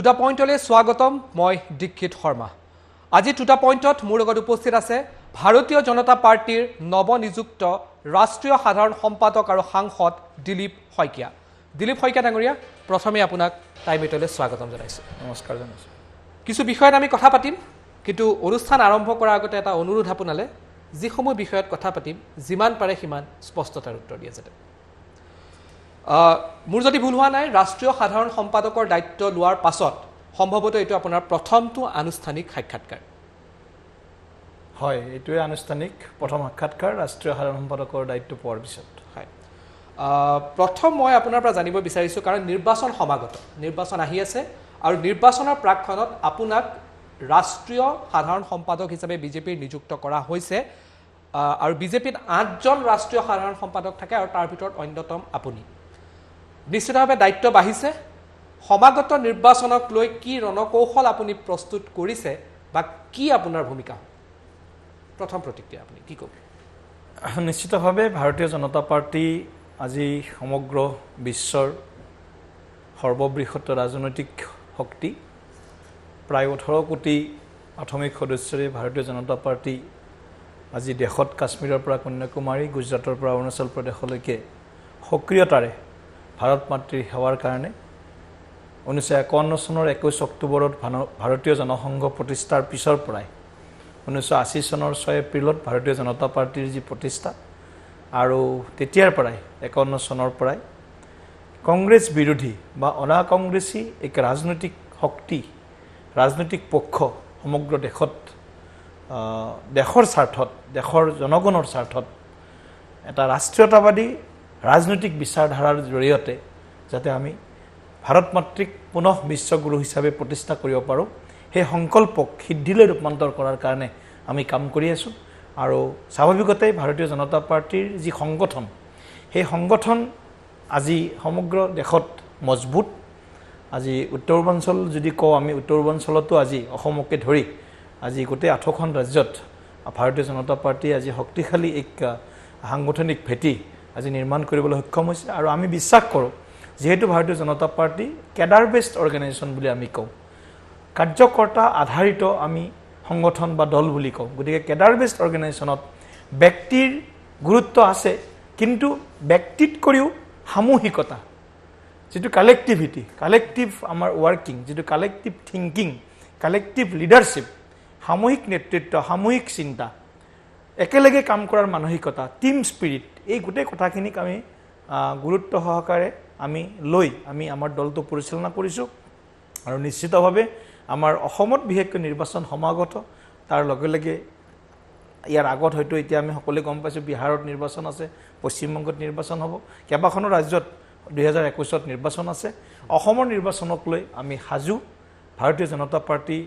টুটা পইণ্টলৈ স্বাগতম মই দীক্ষিত শৰ্মা আজি টুটা পইণ্টত মোৰ লগত উপস্থিত আছে ভাৰতীয় জনতা পাৰ্টিৰ নৱনিযুক্ত ৰাষ্ট্ৰীয় সাধাৰণ সম্পাদক আৰু সাংসদ দিলীপ শইকীয়া ডাঙৰীয়া প্ৰথমে আপোনাক টাইমেটলৈ স্বাগতম জনাইছো নমস্কাৰ জনাইছো কিছু বিষয়ত আমি কথা পাতিম কিন্তু অনুষ্ঠান আৰম্ভ কৰাৰ আগতে এটা অনুৰোধ আপোনালে যিসমূহ বিষয়ত কথা পাতিম যিমান পাৰে সিমান স্পষ্টতাৰ উত্তৰ দিয়া যাতে মোৰ যদি ভুল হোৱা নাই ৰাষ্ট্ৰীয় সাধাৰণ সম্পাদকৰ দায়িত্ব লোৱাৰ পাছত সম্ভৱতঃ এইটো আপোনাৰ প্ৰথমটো আনুষ্ঠানিক সাক্ষাৎকাৰ হয় এইটোৱে আনুষ্ঠানিক প্ৰথম সাক্ষাৎকাৰ ৰাষ্ট্ৰীয় সাধাৰণ সম্পাদকৰ দায়িত্ব পোৱাৰ পিছত হয় প্ৰথম মই আপোনাৰ পৰা জানিব বিচাৰিছোঁ কাৰণ নিৰ্বাচন সমাগত নিৰ্বাচন আহি আছে আৰু নিৰ্বাচনৰ প্ৰাকখনত আপোনাক ৰাষ্ট্ৰীয় সাধাৰণ সম্পাদক হিচাপে বিজেপিৰ নিযুক্ত কৰা হৈছে আৰু বিজেপিত 8জন ৰাষ্ট্ৰীয় সাধাৰণ সম্পাদক থাকে আৰু তাৰ ভিতৰত অন্যতম আপুনি নিশ্চিতভাৱে দায়িত্ব বাঢ়িছে সমাগত নিৰ্বাচনক লৈ কি ৰণকৌশল আপুনি প্ৰস্তুত কৰিছে বা কি আপোনাৰ ভূমিকা প্ৰথম প্ৰতিক্ৰিয়া আপুনি কি ক'ব নিশ্চিতভাৱে ভাৰতীয় জনতা পাৰ্টি আজি সমগ্ৰ বিশ্বৰ সৰ্ববৃহৎ ৰাজনৈতিক শক্তি প্ৰায় 18 কোটি প্ৰাথমিক সদস্যৰে ভাৰতীয় জনতা পাৰ্টি আজি দেশত কাশ্মীৰৰ পৰা কন্যাকুমাৰী গুজৰাটৰ পৰা অৰুণাচল প্ৰদেশলৈকে সক্ৰিয়তাৰে ভাৰত মাতৃৰ সেৱাৰ কাৰণে 1951 চনৰ 21 অক্টোবৰত ভাৰতীয় জনসংঘ প্ৰতিষ্ঠাৰ পিছৰ পৰাই 1980 চনৰ 6 এপ্ৰিলত ভাৰতীয় জনতা পাৰ্টিৰ যি প্ৰতিষ্ঠা আৰু তেতিয়াৰ পৰাই 51 চনৰ পৰাই কংগ্ৰেছ বিৰোধী বা অনা কংগ্ৰেছী এক ৰাজনৈতিক শক্তি ৰাজনৈতিক পক্ষ সমগ্ৰ দেশত দেশৰ স্বাৰ্থত দেশৰ জনগণৰ স্বাৰ্থত এটা ৰাষ্ট্ৰীয়তাবাদী ৰাজনৈতিক বিচাৰধাৰাৰ জৰিয়তে যাতে আমি ভাৰত মাতৃক পুনঃ বিশ্বগুৰু হিচাপে প্ৰতিষ্ঠা কৰিব পাৰোঁ সেই সংকল্পক সিদ্ধিলৈ ৰূপান্তৰ কৰাৰ কাৰণে আমি কাম কৰি আছোঁ আৰু স্বাভাৱিকতেই ভাৰতীয় জনতা পাৰ্টিৰ যি সংগঠন সেই সংগঠন আজি সমগ্ৰ দেশত মজবুত আজি উত্তৰ পূৰ্বাঞ্চল যদি কওঁ আমি উত্তৰ পূৰ্বাঞ্চলতো আজি অসমকে ধৰি আজি গোটেই 8খন ৰাজ্যত ভাৰতীয় জনতা পাৰ্টি আজি শক্তিশালী এক সাংগঠনিক ভেটি আজি নিৰ্মাণ কৰিবলৈ সক্ষম হৈছে আৰু আমি বিশ্বাস কৰোঁ যেহেতু ভাৰতীয় জনতা পাৰ্টি কেডাৰ বেস্ড অৰ্গেনাইজেশ্যন বুলি আমি কওঁ কাৰ্যকৰ্তা আধাৰিত আমি সংগঠন বা দল বুলি কওঁ গতিকে কেডাৰ বেস্ড অৰ্গেনাইজেশ্যনত ব্যক্তিৰ গুৰুত্ব আছে কিন্তু ব্যক্তিতকৈও সামূহিকতা যিটো কালেক্টিভিটি কালেক্টিভ আমাৰ ৱৰ্কিং যিটো কালেক্টিভ থিংকিং কালেক্টিভ লিডাৰশ্বিপ সামূহিক নেতৃত্ব সামূহিক চিন্তা একেলগে কাম কৰাৰ মানসিকতা টিম স্পিৰিট এই গোটেই কথাখিনিক আমি গুৰুত্ব সহকাৰে আমি লৈ আমি আমাৰ দলটো পৰিচালনা কৰিছোঁ আৰু নিশ্চিতভাৱে আমাৰ অসমত বিশেষকৈ নিৰ্বাচন সমাগত তাৰ লগে লগে ইয়াৰ আগত হয়তো এতিয়া আমি সকলোৱে গম পাইছোঁ বিহাৰত নিৰ্বাচন আছে পশ্চিমবংগত নিৰ্বাচন হ'ব কেইবাখনো ৰাজ্যত 2021ত নিৰ্বাচন আছে অসমৰ নিৰ্বাচনক লৈ আমি সাজু ভাৰতীয় জনতা পাৰ্টি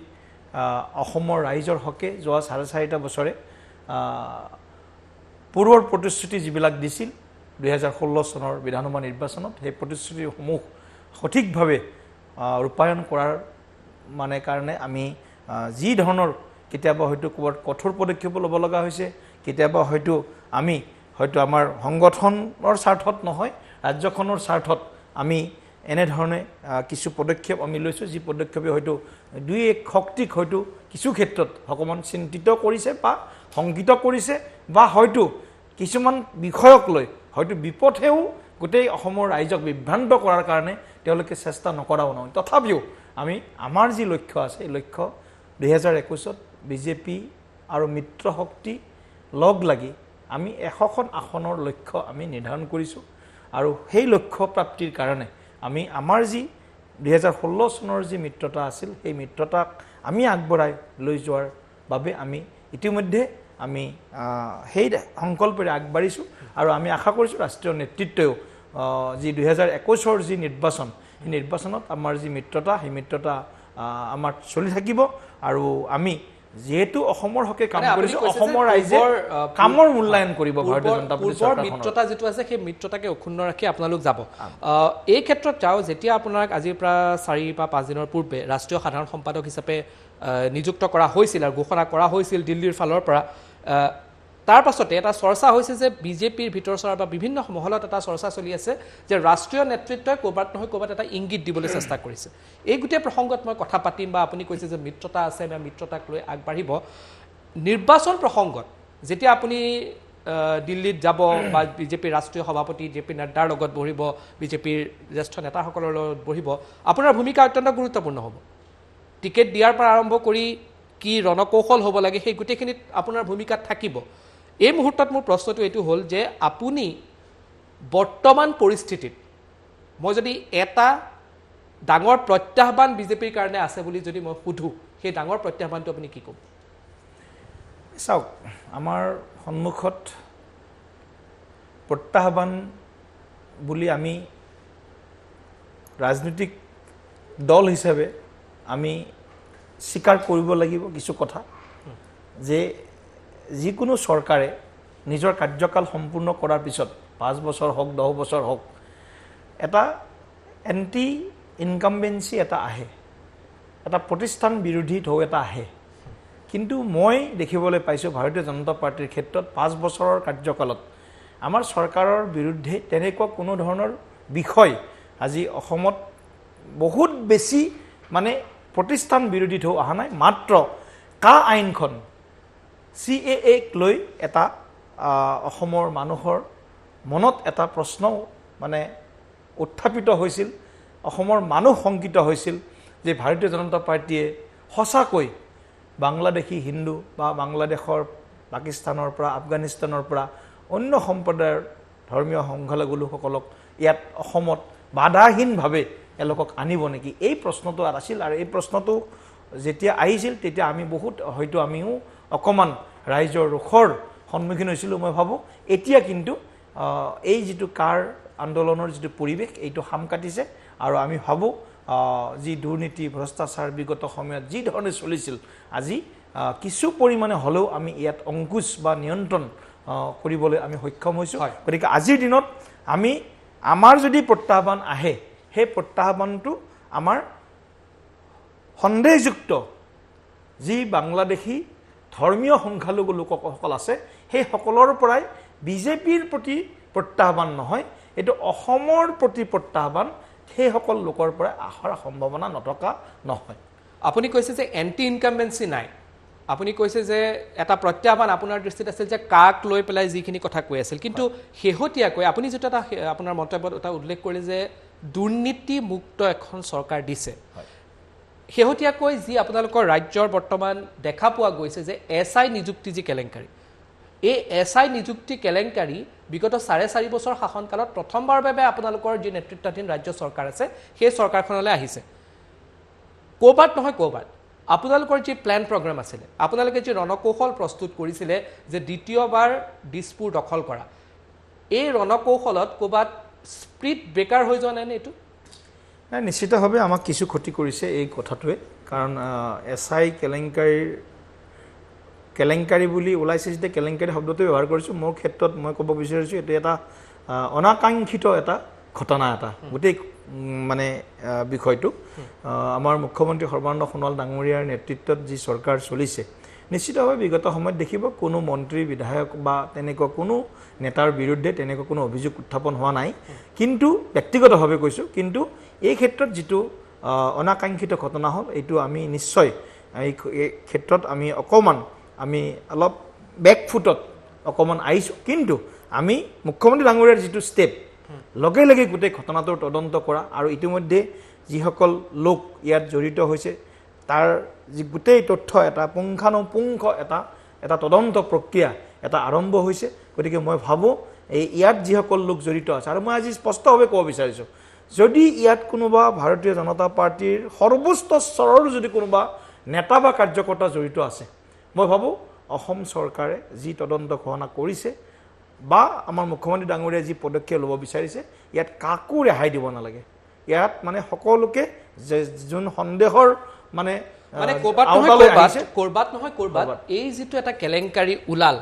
অসমৰ ৰাইজৰ হকে যোৱা 4.5 বছৰে পূৰ্বৰ প্ৰতিশ্ৰুতি যিবিলাক দিছিল 2016 চনৰ বিধানসভা নিৰ্বাচনত সেই প্ৰতিশ্ৰুতিসমূহ সঠিকভাৱে ৰূপায়ণ কৰাৰ মানে কাৰণে আমি যি ধৰণৰ কেতিয়াবা হয়তো ক'ৰবাত কঠোৰ পদক্ষেপ ল'ব লগা হৈছে কেতিয়াবা হয়তো আমি হয়তো আমাৰ সংগঠনৰ স্বাৰ্থত নহয় ৰাজ্যখনৰ স্বাৰ্থত আমি এনেধৰণে কিছু পদক্ষেপ আমি লৈছোঁ যি পদক্ষেপে হয়তো দুই এক শক্তিক হয়তো কিছু ক্ষেত্ৰত অকণমান চিন্তিত কৰিছে বা শংকিত কৰিছে বা হয়তো কিছুমান বিষয়ক লৈ হয়তো বিপথেও গোটেই অসমৰ ৰাইজক বিভ্ৰান্ত কৰাৰ কাৰণে তেওঁলোকে চেষ্টা নকৰাও নহয় তথাপিও আমি আমাৰ যি লক্ষ্য আছে এই লক্ষ্য 2021ত বিজেপি আৰু মিত্ৰ শক্তি লগ লাগি আমি 100খন আসনৰ লক্ষ্য আমি নিৰ্ধাৰণ কৰিছোঁ আৰু সেই লক্ষ্য প্ৰাপ্তিৰ কাৰণে আমি আমাৰ যি 2016 চনৰ যি মিত্ৰতা আছিল সেই মিত্ৰতাক আমি আগবঢ়াই লৈ যোৱাৰ বাবে আমি ইতিমধ্যে আমি সেই সংকল্পৰে আগবাঢ়িছোঁ আৰু আমি আশা কৰিছোঁ ৰাষ্ট্ৰীয় নেতৃত্বও যি 2021ৰ যি নিৰ্বাচন সেই নিৰ্বাচনত আমাৰ যি মিত্ৰতা সেই মিত্ৰতা আমাৰ চলি থাকিব আৰু আমি যেহেতু অসমৰ হকে কাম কৰিছোঁ অসমৰ ৰাইজে কামৰ মূল্যায়ন কৰিব ভাৰতীয় জনতা পাৰ্টি চৰকাৰৰ মিত্ৰতা যিটো আছে সেই মিত্ৰতাকে অক্ষুণ্ণ ৰাখি আপোনালোক যাব এই ক্ষেত্ৰত যাওঁ যেতিয়া আপোনাক আজিৰ পৰা 4 বা 5 দিনৰ পূৰ্বে ৰাষ্ট্ৰীয় সাধাৰণ সম্পাদক হিচাপে নিযুক্ত কৰা হৈছিল আৰু ঘোষণা কৰা হৈছিল দিল্লীৰ ফালৰ পৰা তাৰ পাছতে এটা চৰ্চা হৈছে যে বিজেপিৰ ভিতৰ চৰা বা বিভিন্ন মহলত এটা চৰ্চা চলি আছে যে ৰাষ্ট্ৰীয় নেতৃত্বই ক'ৰবাত নহয় ক'ৰবাত এটা ইংগিত দিবলৈ চেষ্টা কৰিছে এই গোটেই প্ৰসংগত মই কথা পাতিম বা আপুনি কৈছে যে মিত্ৰতা আছে বা মিত্ৰতাক লৈ আগবাঢ়িব নিৰ্বাচন প্ৰসংগত যেতিয়া আপুনি দিল্লীত যাব বা বিজেপিৰ ৰাষ্ট্ৰীয় সভাপতি জে পি নাড্ডাৰ লগত বহিব বিজেপিৰ জ্যেষ্ঠ নেতাসকলৰ লগত বহিব আপোনাৰ ভূমিকা অত্যন্ত গুৰুত্বপূৰ্ণ হ'ব টিকেট দিয়াৰ পৰা আৰম্ভ কৰি কি ৰণকৌশল হ'ব লাগে সেই গোটেইখিনিত আপোনাৰ ভূমিকাত থাকিব এই মুহূৰ্তত মোৰ প্ৰশ্নটো এইটো হ'ল যে আপুনি বৰ্তমান পৰিস্থিতিত মই যদি এটা ডাঙৰ প্ৰত্যাহ্বান বিজেপিৰ কাৰণে আছে বুলি যদি মই সুধো সেই ডাঙৰ প্ৰত্যাহ্বানটো আপুনি কি ক'ব চাওক আমাৰ সন্মুখত প্ৰত্যাহ্বান বুলি আমি ৰাজনৈতিক দল হিচাপে আমি স্বীকাৰ কৰিব লাগিব কিছু কথা যে যিকোনো চৰকাৰে নিজৰ কাৰ্যকাল সম্পূৰ্ণ কৰাৰ পিছত 5 বছৰ হওক 10 বছৰ হওক এটা এণ্টি ইনকামবেঞ্চি এটা আহে এটা প্ৰতিষ্ঠান বিৰোধী ঢৌ এটা আহে কিন্তু মই দেখিবলৈ পাইছোঁ ভাৰতীয় জনতা পাৰ্টিৰ ক্ষেত্ৰত 5 বছৰৰ কাৰ্যকালত আমাৰ চৰকাৰৰ বিৰুদ্ধে তেনেকুৱা কোনো ধৰণৰ বিষয় আজি অসমত বহুত বেছি মানে প্ৰতিষ্ঠান বিৰোধী ঢৌ অহা নাই মাত্ৰ কা আইনখন CAA-ক লৈ এটা অসমৰ মানুহৰ মনত এটা প্ৰশ্ন মানে উত্থাপিত হৈছিল অসমৰ মানুহ শংকিত হৈছিল যে ভাৰতীয় জনতা পাৰ্টিয়ে সঁচাকৈ বাংলাদেশী হিন্দু বা বাংলাদেশৰ পাকিস্তানৰ পৰা আফগানিস্তানৰ পৰা অন্য সম্প্ৰদায়ৰ ধৰ্মীয় সংখ্যালঘু লোকসকলক ইয়াত অসমত বাধাহীনভাৱে এলোকক আনিব নেকি এই প্ৰশ্নটো আছিল আৰু এই প্ৰশ্নটো যেতিয়া আহিছিল তেতিয়া আমি বহুত হয়তো আমিও অকমান ৰাইজৰ ৰোখৰ সন্মুখীন হৈছিলোঁ মই ভাবোঁ এতিয়া কিন্তু এই যিটো কাৰ আন্দোলনৰ যিটো পৰিৱেশ এইটো হাম কাটিছে আৰু আমি ভাবোঁ যি দুৰ্নীতি ভ্ৰষ্টাচাৰ বিগত সময়ত যি ধৰণে চলিছিল আজি কিছু পৰিমাণে হ'লেও আমি ইয়াত অংকুশ বা নিয়ন্ত্ৰণ কৰিবলৈ আমি সক্ষম হৈছোঁ গতিকে আজিৰ দিনত আমি আমাৰ যদি প্ৰত্যাহ্বান আহে সেই প্ৰত্যাহ্বানটো আমাৰ সন্দেহযুক্ত যি বাংলাদেশী ধৰ্মীয় সংখ্যালঘু লোকসকল আছে সেই সকলৰ পৰাই বিজেপিৰ প্ৰতি প্ৰত্যাহ্বান নহয় এইটো অসমৰ প্ৰতি প্ৰত্যাহ্বান সেইসকল লোকৰ পৰা আহাৰ সম্ভাৱনা নথকা নহয় আপুনি কৈছে যে এণ্টি ইনকামবেঞ্চি নাই আপুনি কৈছে যে এটা প্ৰত্যাহ্বান আপোনাৰ দৃষ্টিত আছিল যে কাক লৈ পেলাই যিখিনি কথা কৈ আছিল কিন্তু শেহতীয়াকৈ আপুনি যেটা এটা আপোনাৰ মন্তব্যত এটা উল্লেখ কৰিলে যে দুৰ্নীতি মুক্ত এখন চৰকাৰ দিছে শেহতীয়াকৈ যি আপোনালোকৰ ৰাজ্যৰ বৰ্তমান দেখা পোৱা গৈছে যে SI নিযুক্তি যি কেলেংকাৰী এই SI নিযুক্তি কেলেংকাৰী বিগত 4.5 বছৰ শাসনকালত প্ৰথমবাৰৰ বাবে আপোনালোকৰ যি নেতৃত্বাধীন ৰাজ্য চৰকাৰ আছে সেই চৰকাৰখনলৈ আহিছে ক'ৰবাত নহয় ক'ৰবাত আপোনালোকৰ যি প্লেন প্ৰগ্ৰাম আছিলে আপোনালোকে যি ৰণকৌশল প্ৰস্তুত কৰিছিলে যে দ্বিতীয়বাৰ দিছপুৰ দখল কৰা এই ৰণকৌশলত ক'ৰবাত স্প্ৰিট ব্ৰেকাৰ হৈ যোৱা নাই নে এইটো নিশ্চিতভাৱে আমাক কিছু ক্ষতি কৰিছে এই কথাটোৱে কাৰণ SI কেলেংকাৰী বুলি ওলাইছে যেতিয়া কেলেংকাৰী শব্দটো ব্যৱহাৰ কৰিছোঁ মোৰ ক্ষেত্ৰত মই ক'ব বিচাৰিছোঁ এইটো এটা অনাকাংক্ষিত এটা ঘটনা এটা গোটেই মানে বিষয়টো আমাৰ মুখ্যমন্ত্ৰী সৰ্বানন্দ সোণোৱাল ডাঙৰীয়াৰ নেতৃত্বত যি চৰকাৰ চলিছে নিশ্চিতভাৱে বিগত সময়ত দেখিব কোনো মন্ত্ৰী বিধায়ক বা তেনেকুৱা কোনো নেতাৰ বিৰুদ্ধে তেনেকুৱা কোনো অভিযোগ উত্থাপন হোৱা নাই কিন্তু ব্যক্তিগতভাৱে কৈছোঁ কিন্তু এই ক্ষেত্ৰত যিটো অনাকাংক্ষিত ঘটনা হ'ল এইটো আমি নিশ্চয় এই ক্ষেত্ৰত আমি অকমান আমি অলপ বেকফুটত অকমান আহিছোঁ কিন্তু আমি মুখ্যমন্ত্ৰী ডাঙৰীয়াৰ যিটো ষ্টেপ লগে লগে গোটেই ঘটনাটোৰ তদন্ত কৰা আৰু ইতিমধ্যে যিসকল লোক ইয়াত জড়িত হৈছে তাৰ যি গোটেই তথ্য এটা পুংখানুপুংখ এটা তদন্ত প্ৰক্ৰিয়া এটা আৰম্ভ হৈছে গতিকে মই ভাবোঁ এই ইয়াত যিসকল লোক জড়িত আছে আৰু মই আজি স্পষ্টভাৱে ক'ব বিচাৰিছোঁ যদি ইয়াত কোনোবা ভাৰতীয় জনতা পাৰ্টিৰ সৰ্বোচ্চ স্তৰৰ যদি কোনোবা নেতা বা কাৰ্যকৰ্তা জড়িত আছে মই ভাবোঁ অসম চৰকাৰে যি তদন্ত ঘোষণা কৰিছে বা আমাৰ মুখ্যমন্ত্ৰী ডাঙৰীয়াই যি পদক্ষেপ ল'ব বিচাৰিছে ইয়াত কাকো ৰেহাই দিব নালাগে ইয়াত মানে সকলোকে যোন সন্দেহৰ মানে ক'ৰবাত নহয় ক'ৰবাত এই যিটো এটা কেলেংকাৰী ওলাল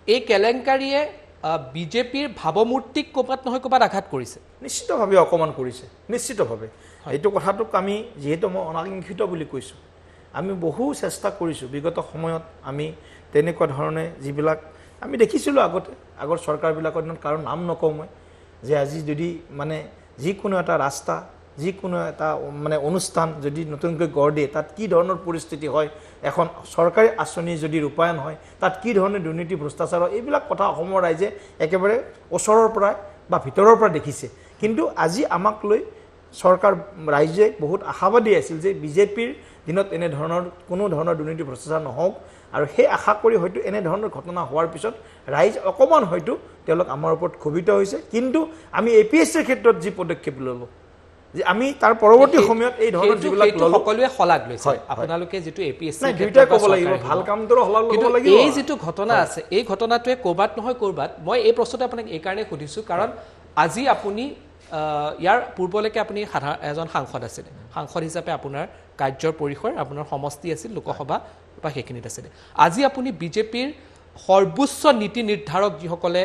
এই কেলেংকাৰীয়ে বিজেপিৰ ভাৱমূৰ্তিক ক'ৰবাত নহয় ক'ৰবাত আঘাত কৰিছে নিশ্চিতভাৱে অকমান কৰিছে নিশ্চিতভাৱে এইটো কথাটোক আমি যিহেতু মই অনাকাংক্ষিত বুলি কৈছোঁ আমি বহু চেষ্টা কৰিছোঁ বিগত সময়ত আমি তেনেকুৱা ধৰণে যিবিলাক আমি দেখিছিলোঁ আগৰ চৰকাৰবিলাকৰ দিনত, কাৰণ নাম নকওঁ মই, যে আজি যদি মানে যিকোনো এটা ৰাস্তা, যিকোনো এটা মানে অনুষ্ঠান যদি নতুনকৈ গঢ় দিয়ে, তাত কি ধৰণৰ পৰিস্থিতি হয়, এখন চৰকাৰী আঁচনি যদি ৰূপায়ণ হয়, তাত কি ধৰণে দুৰ্নীতি ভ্ৰষ্টাচাৰ হয়, এইবিলাক কথা অসমৰ ৰাইজে একেবাৰে ওচৰৰ পৰা বা ভিতৰৰ পৰা দেখিছে। কিন্তু আজি আমাক লৈ চৰকাৰ ৰাইজে বহুত আশাবাদী আছিল যে বিজেপিৰ দিনত এনেধৰণৰ কোনো ধৰণৰ দুৰ্নীতি ভ্ৰষ্টাচাৰ নহওক, আৰু সেই আশা কৰি হয়তো এনেধৰণৰ ঘটনা হোৱাৰ পিছত ৰাইজ অকণমান হয়তো তেওঁলোক আমাৰ ওপৰত ক্ষোভিত হৈছে। কিন্তু আমি APSCৰ ক্ষেত্ৰত যি পদক্ষেপ ল'লোঁ, যে আমি তাৰ পৰৱৰ্তী সময়ত এই ধৰণৰ যিবিলাক সকলোৱে শলাগ লৈছে, আপোনালোকে যিটো APSC দুইটাই ক'ব লাগিব, ভাল কামটোৰো শলাগ ল'ব লাগিব। এই যিটো ঘটনা আছে, এই ঘটনাটোৱে ক'ৰবাত নহয় ক'ৰবাত, মই এই প্ৰশ্নটো আপোনাক এইকাৰণে সুধিছোঁ কাৰণ আজি আপুনি ইয়াৰ পূৰ্বলৈকে আপুনি এজন সাংসদ আছিলে, সাংসদ হিচাপে আপোনাৰ কাৰ্যৰ পৰিসৰ, আপোনাৰ সমষ্টি আছিল লোকসভা বা সেইখিনিত আছিলে। আজি আপুনি বিজেপিৰ সৰ্বোচ্চ নীতি নিৰ্ধাৰক যিসকলে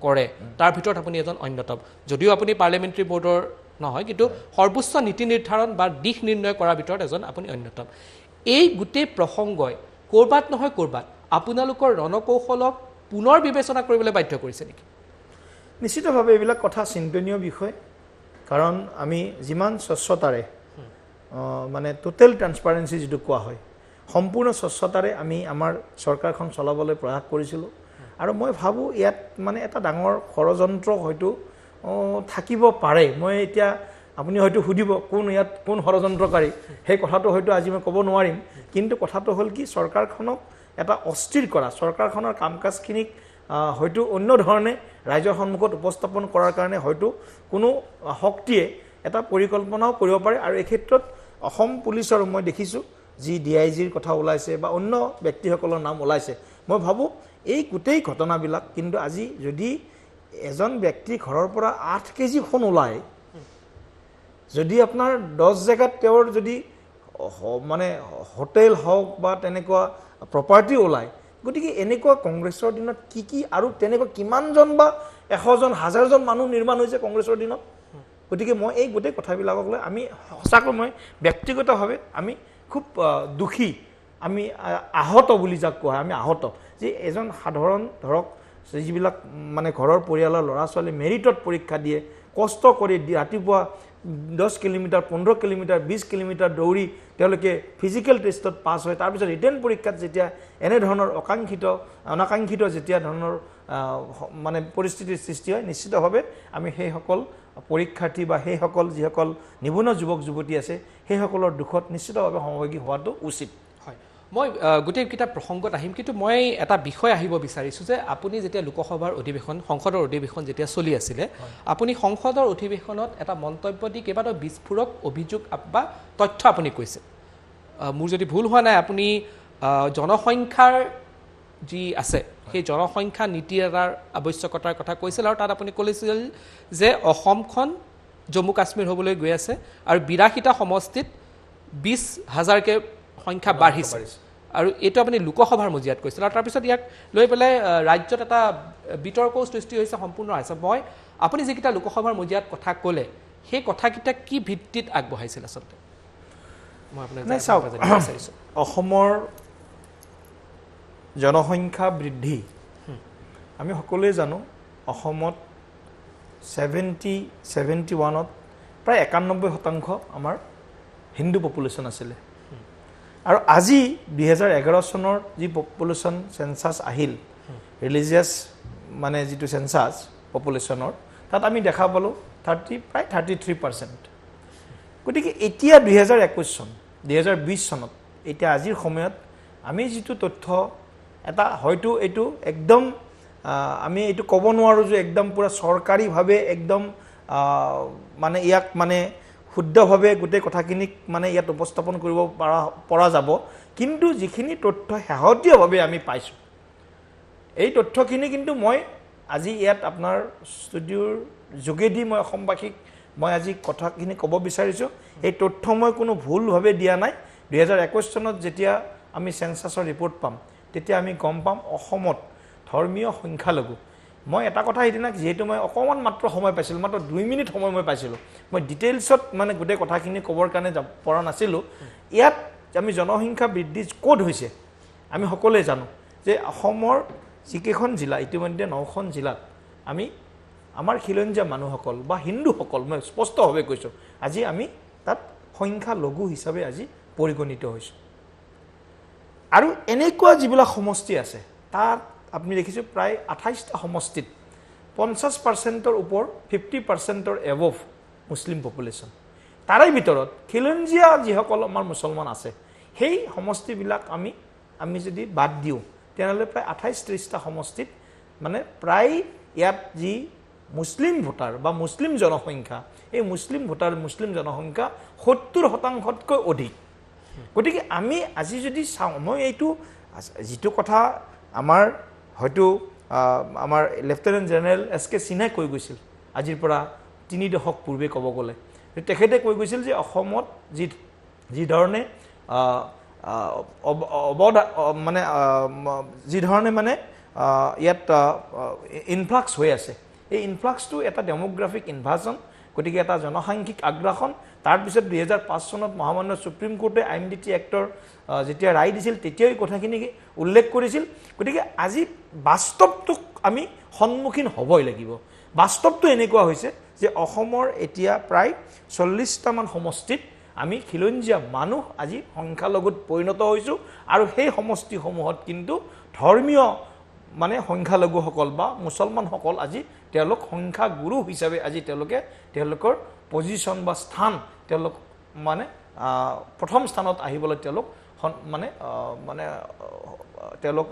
কৰে তাৰ ভিতৰত আপুনি এজন অন্যতম, যদিও আপুনি পাৰ্লিয়ামেণ্টাৰী বৰ্ডৰ নহয়, কিন্তু সৰ্বোচ্চ নীতি নিৰ্ধাৰণ বা দিশ নিৰ্ণয় কৰাৰ ভিতৰত এজন আপুনি অন্যতম। এই গোটেই প্ৰসংগই ক'ৰবাত নহয় ক'ৰবাত আপোনালোকৰ ৰণকৌশলক পুনৰ বিবেচনা কৰিবলৈ বাধ্য কৰিছে নেকি? নিশ্চিতভাৱে এইবিলাক কথা চিন্তনীয় বিষয়, কাৰণ আমি যিমান স্বচ্ছতাৰে মানে টোটেল ট্ৰান্সপাৰেঞ্চি যিটো কোৱা হয়, সম্পূৰ্ণ স্বচ্ছতাৰে আমি আমাৰ চৰকাৰখন চলাবলৈ প্ৰয়াস কৰিছিলোঁ। আৰু মই ভাবোঁ ইয়াত মানে এটা ডাঙৰ ষড়যন্ত্ৰ হয়তো থাকিব পাৰে। মই এতিয়া আপুনি হয়তো সুধিব কোন ষড়যন্ত্ৰকাৰী, সেই কথাটো হয়তো আজি মই ক'ব নোৱাৰিম। কিন্তু কথাটো হ'ল কি, চৰকাৰখনক এটা অস্থিৰ কৰা, চৰকাৰখনৰ কাম কাজখিনিক হয়তো অন্য ধৰণে ৰাইজৰ সন্মুখত উপস্থাপন কৰাৰ কাৰণে হয়তো কোনো শক্তিয়ে এটা পৰিকল্পনাও কৰিব পাৰে। আৰু এই ক্ষেত্ৰত অসম পুলিচৰ মই দেখিছোঁ যি DIGৰ কথা ওলাইছে বা অন্য ব্যক্তিসকলৰ নাম ওলাইছে, মই ভাবোঁ এই গোটেই ঘটনাবিলাক কিন্তু আজি যদি এজন ব্যক্তি ঘৰৰ পৰা 8 কেজি সোণ ওলায়, যদি আপোনাৰ 10 জেগাত তেওঁৰ যদি মানে হোটেল হওক বা তেনেকুৱা প্ৰপাৰ্টি ওলায়, গতিকে এনেকুৱা কংগ্ৰেছৰ দিনত কি আৰু তেনেকুৱা কিমানজন বা 100জন 1000জন মানুহ নিৰ্মাণ হৈছে কংগ্ৰেছৰ দিনত। গতিকে মই এই গোটেই কথাবিলাকক লৈ আমি সঁচাকৈ মই ব্যক্তিগতভাৱে আমি খুব দুখী, আমি আহত বুলি যাক কোৱা হয়, আমি আহত যে এজন সাধাৰণ ধৰক যিবিলাক মানে ঘৰৰ পৰিয়ালৰ ল'ৰা ছোৱালী মেৰিটত পৰীক্ষা দিয়ে, কষ্ট কৰি ৰাতিপুৱা 10 কিলোমিটাৰ 15 কিলোমিটাৰ 20 কিলোমিটাৰ দৌৰি তেওঁলোকে ফিজিকেল টেষ্টত পাছ হয়, তাৰপিছত ৰিটেন পৰীক্ষাত যেতিয়া এনেধৰণৰ অনাকাংক্ষিত যেতিয়া ধৰণৰ মানে পৰিস্থিতিৰ সৃষ্টি হয়, নিশ্চিতভাৱে আমি সেইসকল পৰীক্ষাৰ্থী বা সেইসকল যিসকল নিবনুৱা যুৱক যুৱতী আছে সেইসকলৰ দুখত নিশ্চিতভাৱে সমভাগী হোৱাটো উচিত। মই গোটেইকেইটা প্ৰসংগত আহিম, কিন্তু মই এটা বিষয় আহিব বিচাৰিছোঁ যে আপুনি যেতিয়া লোকসভাৰ অধিৱেশন, সংসদৰ অধিৱেশন যেতিয়া চলি আছিলে, আপুনি সংসদৰ অধিৱেশনত এটা মন্তব্য দি কেইবাটাও বিস্ফোৰক অভিযোগ বা তথ্য আপুনি কৈছে। মোৰ যদি ভুল হোৱা নাই, আপুনি জনসংখ্যাৰ যি আছে সেই জনসংখ্যা নীতি এটাৰ আৱশ্যকতাৰ কথা কৈছিল, আৰু তাত আপুনি কৈছিল যে অসমখন জম্মু কাশ্মীৰ হ'বলৈ গৈ আছে আৰু 82টা সমষ্টিত 20,000কে সংখ্যা বাঢ়িছে, আৰু এইটো আপুনি লোকসভাৰ মজিয়াত কৈছিল। আৰু তাৰপিছত ইয়াক লৈ পেলাই ৰাজ্যত এটা বিতৰ্কও সৃষ্টি হৈছে সম্পূৰ্ণ হৈছে। আপুনি যিকেইটা লোকসভাৰ মজিয়াত কথা ক'লে, সেই কথাকেইটা কি ভিত্তিত আগবঢ়াইছিল আচলতে? মই আপোনাক বিচাৰিছোঁ। অসমৰ জনসংখ্যা বৃদ্ধি আমি সকলোৱে জানো, অসমত 71ত প্ৰায় 91% আমাৰ হিন্দু পপুলেশ্যন আছিলে। আৰু আজি 2011 চনৰ যি পপুলেশ্যন চেঞ্চাছ আহিল, ৰিলিজিয়াছ মানে যিটো চেঞ্চাছ পপুলেশ্যনৰ, তাত আমি দেখা পালোঁ প্ৰায় 33%। গতিকে এতিয়া 2020 চনত এতিয়া আজিৰ সময়ত আমি যিটো তথ্য এটা হয়তো এইটো একদম আমি এইটো ক'ব নোৱাৰোঁ যে একদম পূৰা চৰকাৰীভাৱে একদম মানে ইয়াক মানে শুদ্ধভাৱে গোটেই কথাখিনিক মানে ইয়াত উপস্থাপন কৰিব পৰা যাব, কিন্তু যিখিনি তথ্য শেহতীয়াভাৱে আমি পাইছোঁ, এই তথ্যখিনি কিন্তু মই আজি ইয়াত আপোনাৰ ষ্টুডিঅ'ৰ যোগেদি মই অসমবাসীক মই আজি কথাখিনি ক'ব বিচাৰিছোঁ। এই তথ্য মই কোনো ভুলভাৱে দিয়া নাই। 2021 চনত যেতিয়া আমি চেঞ্চাছৰ ৰিপৰ্ট পাম, তেতিয়া আমি গম পাম অসমত ধৰ্মীয় সংখ্যালঘু, মই এটা কথা সেইদিনা, যিহেতু মই অকণমান মাত্ৰ সময় পাইছিলোঁ, মাত্ৰ 2 মিনিট সময় মই পাইছিলোঁ, মই ডিটেইলছত মানে গোটেই কথাখিনি ক'বৰ কাৰণে পৰা নাছিলোঁ। ইয়াত আমি জনসংখ্যা বৃদ্ধি ক'ত হৈছে আমি সকলোৱে জানো যে অসমৰ যিকেইখন জিলা ইতিমধ্যে 9খন জিলাত আমি আমাৰ খিলঞ্জীয়া মানুহসকল বা হিন্দুসকল মই স্পষ্টভাৱে কৈছোঁ আজি আমি তাত সংখ্যা লঘু হিচাপে আজি পৰিগণিত হৈছোঁ আৰু এনেকুৱা যিবিলাক সমষ্টি আছে তাত আপুনি দেখিছোঁ প্ৰায় 28টা সমষ্টিত 50%ৰ ওপৰ 50%ৰ এবভ মুছলিম পপুলেশ্যন তাৰে ভিতৰত খিলঞ্জীয়া যিসকল আমাৰ মুছলমান আছে সেই সমষ্টিবিলাক আমি যদি বাদ দিওঁ তেনেহ'লে প্ৰায় 28-30টা সমষ্টিত মানে প্ৰায় ইয়াত যি মুছলিম ভোটাৰ বা মুছলিম জনসংখ্যা এই মুছলিম ভোটাৰ মুছলিম জনসংখ্যা 70%তকৈ অধিক গতিকে আমি আজি যদি চাওঁ মই এইটো যিটো কথা আমাৰ হয়তো আমাৰ লেফটেনেণ্ট জেনেৰেল SK সিনহাই কৈ গৈছিল আজিৰ পৰা 3 দশক পূৰ্বে ক'ব গ'লে তেখেতে কৈ গৈছিল যে অসমত যি ধৰণে মানে যি ধৰণে মানে ইয়াত ইনফ্লাক্স হৈ আছে এই ইনফ্লাক্সটো এটা ডেমোগ্ৰাফিক ইনভাজন গতিকে এটা জনসাংখ্যিক আগ্ৰাসন তাৰপিছত 2005 চনত মহামান্য সুপ্ৰিম কোৰ্টে IMDT এক্টৰ যেতিয়া ৰায় দিছিল তেতিয়াই কথাখিনি উল্লেখ কৰিছিল গতিকে আজি বাস্তৱটোক আমি সন্মুখীন হ'বই লাগিব বাস্তৱটো এনেকুৱা হৈছে যে অসমৰ এতিয়া প্ৰায় 40টামান সমষ্টিত আমি খিলঞ্জীয়া মানুহ আজি সংখ্যালঘুত পৰিণত হৈছোঁ আৰু সেই সমষ্টিসমূহত কিন্তু ধৰ্মীয় মানে সংখ্যালঘুসকল বা মুছলমানসকল আজি তেওঁলোক সংখ্যাগুৰু হিচাপে আজি তেওঁলোকৰ পজিশ্যন বা স্থান তেওঁলোক মানে প্ৰথম স্থানত আহিবলৈ তেওঁলোক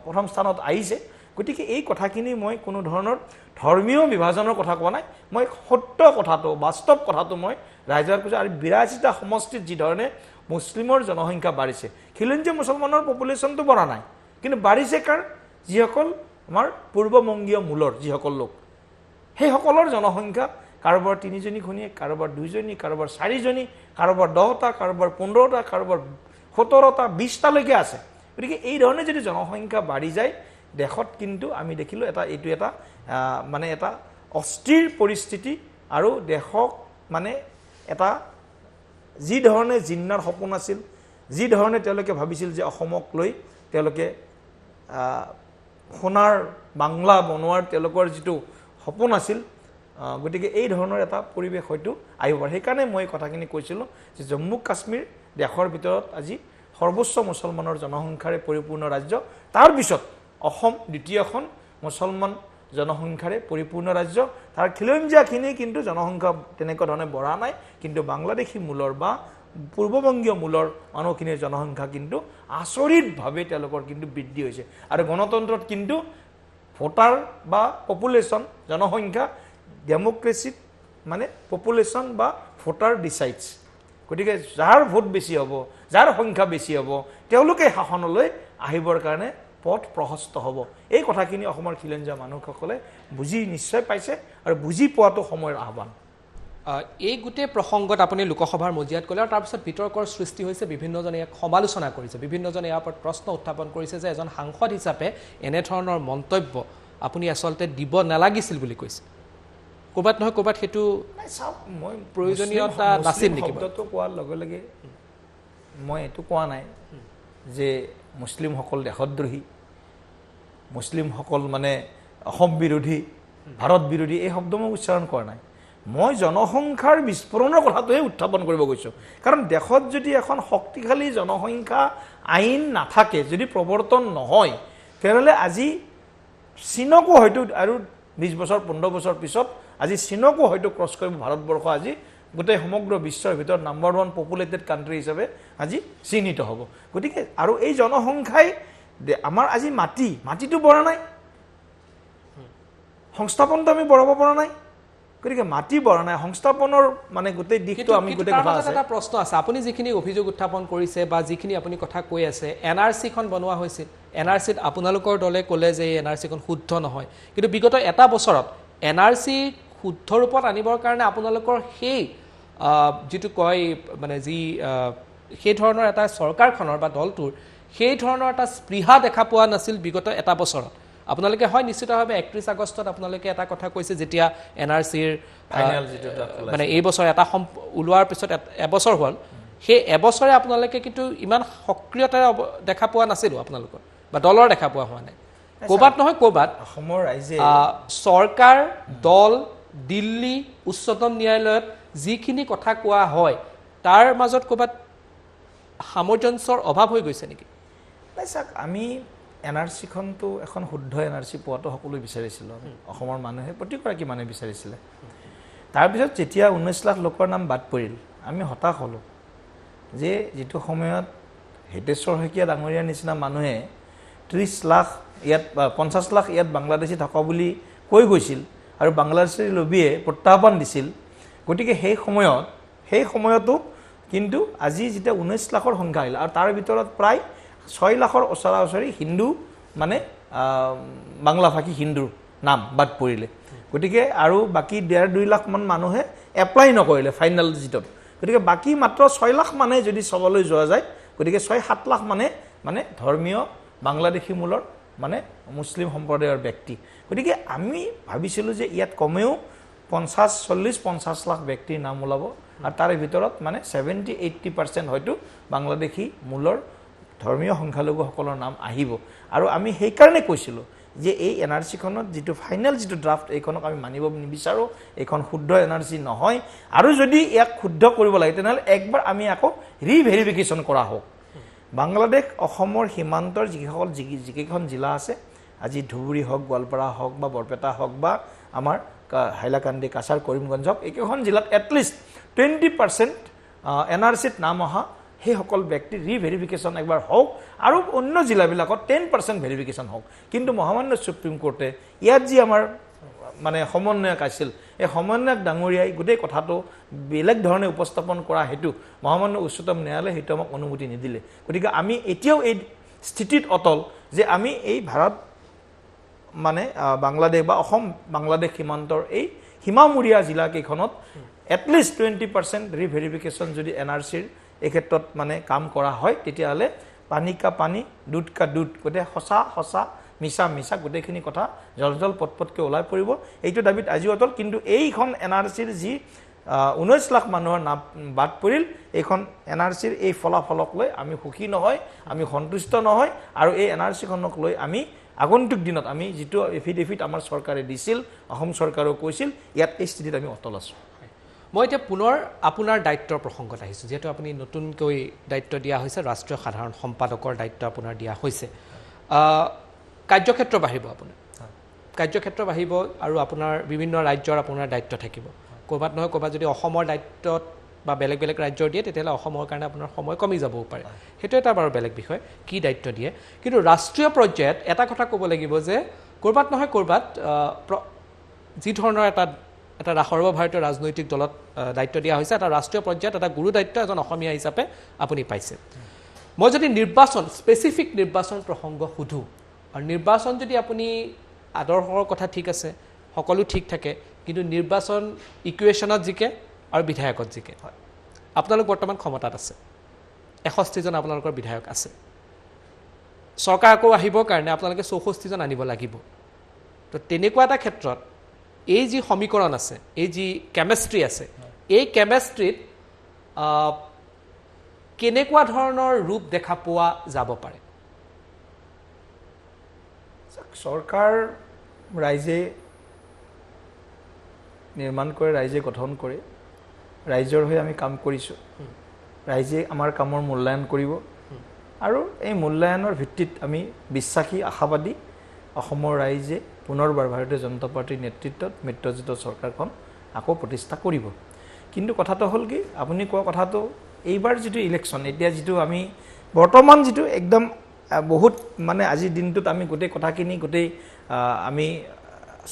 প্ৰথম স্থানত আহিছে গতিকে এই কথাখিনি মই কোনো ধৰণৰ ধৰ্মীয় বিভাজনৰ কথা কোৱা নাই মই সত্য কথাটো বাস্তৱ কথাটো মই ৰাইজৰ কৈছোঁ আৰু 82টা সমষ্টিত যি ধৰণে মুছলিমৰ জনসংখ্যা বাঢ়িছে খিলঞ্জীয়া মুছলমানৰ পপুলেশ্যনটো বঢ়া নাই কিন্তু বাঢ়িছে কাৰ যিসকল আমাৰ পূৰ্ববংগীয় মূলৰ যিসকল লোক সেইসকলৰ জনসংখ্যা কাৰোবাৰ 3জনী ঘনীয়েক কাৰোবাৰ 2জনী কাৰোবাৰ 4জনী কাৰোবাৰ 10টা কাৰোবাৰ 15টা কাৰোবাৰ 17টা 20টালৈকে আছে গতিকে এই ধৰণে যদি জনসংখ্যা বাঢ়ি যায় দেশত কিন্তু আমি দেখিলোঁ এইটো এটা মানে এটা অস্থিৰ পৰিস্থিতি আৰু দেশক মানে এটা যি ধৰণে জিন্নাৰ সপোন আছিল যি ধৰণে তেওঁলোকে ভাবিছিল যে অসমক লৈ তেওঁলোকে সোণাৰ বাংলা বনোৱাৰ তেওঁলোকৰ যিটো সপোন আছিল গতিকে এই ধৰণৰ এটা পৰিৱেশ হয়তো আহিব পাৰে সেইকাৰণে মই কথাখিনি কৈছিলোঁ যে জম্মু কাশ্মীৰ দেশৰ ভিতৰত আজি সৰ্বোচ্চ মুছলমানৰ জনসংখ্যাৰে পৰিপূৰ্ণ ৰাজ্য তাৰ পিছত অসম দ্বিতীয়খন মুছলমান জনসংখ্যাৰে পৰিপূৰ্ণ ৰাজ্য তাৰ খিলঞ্জীয়াখিনি কিন্তু জনসংখ্যা তেনেকুৱা ধৰণে বঢ়া নাই কিন্তু বাংলাদেশী মূলৰ বা পূৰ্ববংগীয় মূলৰ মানুহখিনিৰ জনসংখ্যা কিন্তু আচৰিতভাৱে তেওঁলোকৰ কিন্তু বৃদ্ধি হৈছে আৰু গণতন্ত্ৰত কিন্তু ভোটাৰ বা পপুলেশ্যন জনসংখ্যা ডেমক্ৰেচিত মানে পপুলেশ্যন বা ভোটাৰ ডিচাইডছ গতিকে যাৰ ভোট বেছি হ'ব যাৰ সংখ্যা বেছি হ'ব তেওঁলোকে শাসনলৈ আহিবৰ কাৰণে পথ প্ৰশস্ত হ'ব এই কথাখিনি অসমৰ খিলঞ্জীয়া মানুহসকলে বুজি নিশ্চয় পাইছে আৰু বুজি পোৱাটো সময়ৰ আহ্বান এই গোটেই প্ৰসংগত আপুনি লোকসভাৰ মজিয়াত ক'লে আৰু তাৰপিছত বিতৰ্কৰ সৃষ্টি হৈছে বিভিন্নজনে ইয়াক সমালোচনা কৰিছে বিভিন্নজনে ইয়াৰ ওপৰত প্ৰশ্ন উত্থাপন কৰিছে যে এজন সাংসদ হিচাপে এনেধৰণৰ মন্তব্য আপুনি আচলতে দিব নালাগিছিল বুলি কৈছে ক'ৰবাত নহয় ক'ৰবাত সেইটো মই প্ৰয়োজনীয়তা নাছিল নেকি শব্দটো কোৱাৰ লগে লগে মই এইটো কোৱা নাই যে মুছলিমসকল দেশদ্ৰোহী মুছলিমসকল মানে অসম বিৰোধী ভাৰত বিৰোধী এই শব্দ মই উচ্চাৰণ কৰা নাই মই জনসংখ্যাৰ বিস্ফোৰণৰ কথাটোহে উত্থাপন কৰিব গৈছোঁ কাৰণ দেশত যদি এখন শক্তিশালী জনসংখ্যা আইন নাথাকে যদি প্ৰৱৰ্তন নহয় তেনেহ'লে আজি চীনকো হয়তো আৰু 20 বছৰ 15 বছৰ পিছত আজি চীনকো হয়তো ক্ৰছ কৰিব ভাৰতবৰ্ষ আজি গোটেই সমগ্ৰ বিশ্বৰ ভিতৰত নাম্বাৰ 1 পপুলেটেড কাণ্ট্ৰি হিচাপে আজি চিহ্নিত হ'ব গতিকে আৰু এই জনসংখ্যাই আমাৰ আজি মাটিটো বঢ়া নাই সংস্থাপনটো আমি বঢ়াব পৰা নাই গতিকে মাটি বঢ়া নাই সংস্থাপনৰ মানে গোটেই দিশটো আমি গোটেই কথা আছে এটা প্ৰশ্ন আছে আপুনি যিখিনি অভিযোগ উত্থাপন কৰিছে বা যিখিনি আপুনি কথা কৈ আছে NRC-খন বনোৱা হৈছিল NRC-ত আপোনালোকৰ দলে ক'লে যে এই NRC-খন শুদ্ধ নহয় কিন্তু বিগত এটা বছৰত NRC শুদ্ধ ৰূপত আনিবৰ কাৰণে আপোনালোকৰ সেই যিটো কয় মানে যি সেই ধৰণৰ এটা চৰকাৰখনৰ বা দলটোৰ সেই ধৰণৰ এটা স্পৃহা দেখা পোৱা নাছিল বিগত এটা বছৰত আপোনালোকে হয় নিশ্চিতভাৱে 31 আগষ্টত আপোনালোকে এটা কথা কৈছে যেতিয়া NRC-ৰ ফাইনেল যেটা মানে এই বছৰ এটা ওলোৱাৰ পিছত এবছৰ হ'ল সেই এবছৰে আপোনালোকে কিন্তু ইমান সক্ৰিয়তা দেখা পোৱা নাছিল আপোনালোকৰ বা দলৰ দেখা পোৱা হোৱা নাই ক'ৰবাত নহয় ক'ৰবাত অসমৰ ৰাইজে চৰকাৰ দল দিল্লী উচ্চতম ন্যায়ালয়ত যিখিনি কথা কোৱা হয় তাৰ মাজত ক'ৰবাত সামঞ্জস্যৰ অভাৱ হৈ গৈছে নেকি? নাই চাওক, আমি NRCখনটো এখন শুদ্ধ NRC পোৱাটো সকলোৱে বিচাৰিছিলোঁ। অসমৰ মানুহে প্ৰতিগৰাকী মানুহে বিচাৰিছিলে। তাৰপিছত যেতিয়া 19 লাখ লোকৰ নাম বাদ পৰিল, আমি হতাশ হ'লোঁ যে যিটো সময়ত হিতেশ্বৰ শইকীয়া ডাঙৰীয়াৰ নিচিনা মানুহে 30 লাখ ইয়াত 50 লাখ ইয়াত বাংলাদেশী থকা বুলি কৈ গৈছিল আৰু বাংলাদেশী লবিয়ে প্ৰত্যাহ্বান দিছিল। গতিকে সেই সময়তো কিন্তু আজি যেতিয়া 19 লাখৰ সংখ্যা আহিল আৰু তাৰ ভিতৰত প্ৰায় 6 লাখৰ ওচৰা-ওচৰি হিন্দু মানে বাংলাভাষী হিন্দুৰ নাম বাদ পৰিলে। গতিকে আৰু বাকী 1.5-2 লাখ মান মানুহে এপ্লাই নকৰিলে ফাইনেল জিটত। গতিকে বাকী মাত্ৰ 6 লাখ মানে যদি চাবলৈ যোৱা যায়, গতিকে 6-7 লাখ মানে ধৰ্মীয় বাংলাদেশী মূলৰ মানে মুছলিম সম্প্ৰদায়ৰ ব্যক্তি। গতিকে আমি ভাবিছিলোঁ যে ইয়াত কমেও 40-50 লাখ ব্যক্তিৰ নাম ওলাব আৰু তাৰে ভিতৰত মানে 70-80% হয়তো বাংলাদেশী মূলৰ ধৰ্মীয় সংখ্যালঘুসকলৰ নাম আহিব। আৰু আমি সেইকাৰণে কৈছিলোঁ যে এই NRCখনত যিটো ফাইনেল যিটো ড্ৰাফ্ট এইখনক আমি মানিব নিবিচাৰোঁ, এইখন শুদ্ধ NRC নহয়। আৰু যদি ইয়াক শুদ্ধ কৰিব লাগে তেনেহ'লে একবাৰ আমি আকৌ ৰিভেৰিফিকেশ্যন কৰা হওক। বাংলাদেশ অসমৰ সীমান্তৰ যিকেইখন জিলা আছে, আজি ধুবুৰী হওক, গোৱালপাৰা হওক বা বৰপেটা হওক বা আমাৰ হাইলাকান্দি, কাছাৰ, কৰিমগঞ্জ হওক, এইকেইখন জিলাত এটলিষ্ট 20% NRCত নাম অহা সেইসকল ব্যক্তিৰ ৰিভেৰিফিকেশ্যন একবাৰ হওক আৰু অন্য জিলাবিলাকত 10% ভেৰিফিকেশ্যন হওক। কিন্তু মহামান্য সুপ্ৰিম কোৰ্টে ইয়াত যি আমাৰ মানে সমন্বয়ক আছিল, এই সমন্বয়ক ডাঙৰীয়াই গোটেই কথাটো বেলেগ ধৰণে উপস্থাপন কৰা হেতু মহামান্য উচ্চতম ন্যায়ালয়ে সেইটো আমাক অনুমতি নিদিলে। গতিকে আমি এতিয়াও এই স্থিতিত অটল যে আমি এই ভাৰত মানে বাংলাদেশ বা অসম বাংলাদেশ সীমান্তৰ এই সীমামূৰীয়া জিলাকেইখনত এটলিষ্ট 20% ৰিভেৰিফিকেশ্যন যদি NRCৰ এই ক্ষেত্ৰত মানে কাম কৰা হয়, তেতিয়াহ'লে পানী কা পানী দুধ কা দুধ, গোটেই সঁচা মিছা গোটেইখিনি কথা জল পটপটকৈ ওলাই পৰিব। এইটো দাবীত আজিও অটল। কিন্তু এইখন NRCৰ যি 19 লাখ মানুহৰ নাম বাদ পৰিল, এইখন NRCৰ এই ফলাফলক লৈ আমি সুখী নহয়, আমি সন্তুষ্ট নহয়। আৰু এই NRCখনক লৈ আমি আগন্তুক দিনত আমি যিটো এফিডেভিট আমাৰ চৰকাৰে দিছিল, অসম চৰকাৰেও কৈছিল, ইয়াত এই স্থিতিত আমি অটল আছোঁ। মই এতিয়া পুনৰ আপোনাৰ দায়িত্বৰ প্ৰসংগত আহিছোঁ। যিহেতু আপুনি নতুনকৈ দায়িত্ব দিয়া হৈছে, ৰাষ্ট্ৰীয় সাধাৰণ সম্পাদকৰ দায়িত্ব আপোনাৰ দিয়া হৈছে। কাৰ্যক্ষেত্ৰ বাঢ়িব, আপোনাৰ কাৰ্যক্ষেত্ৰ বাঢ়িব আৰু আপোনাৰ বিভিন্ন ৰাজ্যৰ আপোনাৰ দায়িত্ব থাকিব। ক'ৰবাত নহয় ক'ৰবাত যদি অসমৰ দায়িত্বত বা বেলেগ ৰাজ্যৰ দিয়ে, তেতিয়াহ'লে অসমৰ কাৰণে আপোনাৰ সময় কমি যাবও পাৰে। সেইটো এটা বাৰু বেলেগ বিষয়, কি দায়িত্ব দিয়ে। কিন্তু ৰাষ্ট্ৰীয় পৰ্যায়ত এটা কথা ক'ব লাগিব যে ক'ৰবাত নহয় ক'ৰবাত যি ধৰণৰ এটা সৰ্বভাৰতীয় ৰাজনৈতিক দলত দায়িত্ব দিয়া হৈছে, এটা ৰাষ্ট্ৰীয় পৰ্যায়ত এটা গুৰু দায়িত্ব এজন অসমীয়া হিচাপে আপুনি পাইছে। মই যদি স্পেচিফিক নিৰ্বাচন প্ৰসংগ সোধোঁ, আৰু নিৰ্বাচন যদি আপুনি আদৰ্শৰ কথা ঠিক আছে, সকলো ঠিক থাকে, কিন্তু নিৰ্বাচন ইকুৱেশ্যনত জিকে আৰু বিধায়কত জিকে। হয়, আপোনালোক বৰ্তমান ক্ষমতাত আছে, 61জন আপোনালোকৰ বিধায়ক আছে। চৰকাৰ আকৌ আহিবৰ কাৰণে আপোনালোকে 64জন আনিব লাগিব। তো তেনেকুৱা এটা ক্ষেত্ৰত এই যি সমীকৰণ আছে, এই যি কেমেষ্ট্ৰি আছে, এই কেমেষ্ট্ৰিত কেনেকুৱা ধৰণৰ ৰূপ দেখা পোৱা যাব পাৰে? চৰকাৰ ৰাইজে নিৰ্মাণ কৰে, ৰাইজে গঠন কৰে, ৰাইজৰ হৈ আমি কাম কৰিছোঁ। ৰাইজে আমাৰ কামৰ মূল্যায়ন কৰিব আৰু এই মূল্যায়নৰ ভিত্তিত আমি বিশ্বাসী, আশাবাদী অসমৰ ৰাইজে পুনৰবাৰ ভাৰতীয় জনতা পাৰ্টীৰ নেতৃত্বত মিত্ৰজোঁট চৰকাৰখন আকৌ প্ৰতিষ্ঠা কৰিব। কিন্তু কথাটো হ'ল কি, আপুনি কোৱা কথাটো, এইবাৰ যিটো ইলেকশ্যন, এতিয়া যিটো আমি বৰ্তমান যিটো একদম বহুত মানে আজিৰ দিনটোত আমি গোটেই কথাখিনি আমি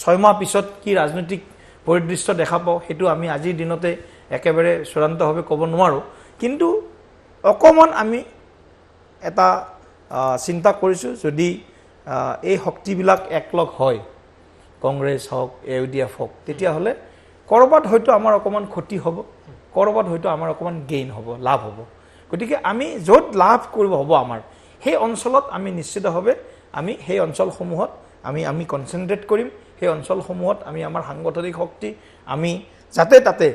6 মাহ পিছত কি ৰাজনৈতিক পৰিদৃশ্য দেখা পাওঁ, সেইটো আমি আজিৰ দিনতে একেবাৰে চূড়ান্তভাৱে ক'ব নোৱাৰোঁ। কিন্তু অকণমান আমি এটা চিন্তা কৰিছোঁ, যদি এই শক্তিবিলাক একলগ হয়, কংগ্ৰেছ হওক, AUDF হওক, তেতিয়াহ'লে ক'ৰবাত হয়তো আমাৰ অকণমান ক্ষতি হ'ব, ক'ৰবাত হয়তো আমাৰ অকণমান গেইন হ'ব, লাভ হ'ব। গতিকে আমি য'ত লাভ কৰিব হ'ব আমাৰ, সেই অঞ্চলত আমি নিশ্চিতভাৱে আমি সেই অঞ্চলসমূহত আমি কনচেনট্ৰেট কৰিম। সেই অঞ্চলসমূহত আমি আমাৰ সাংগঠনিক শক্তি আমি যাতে তাতে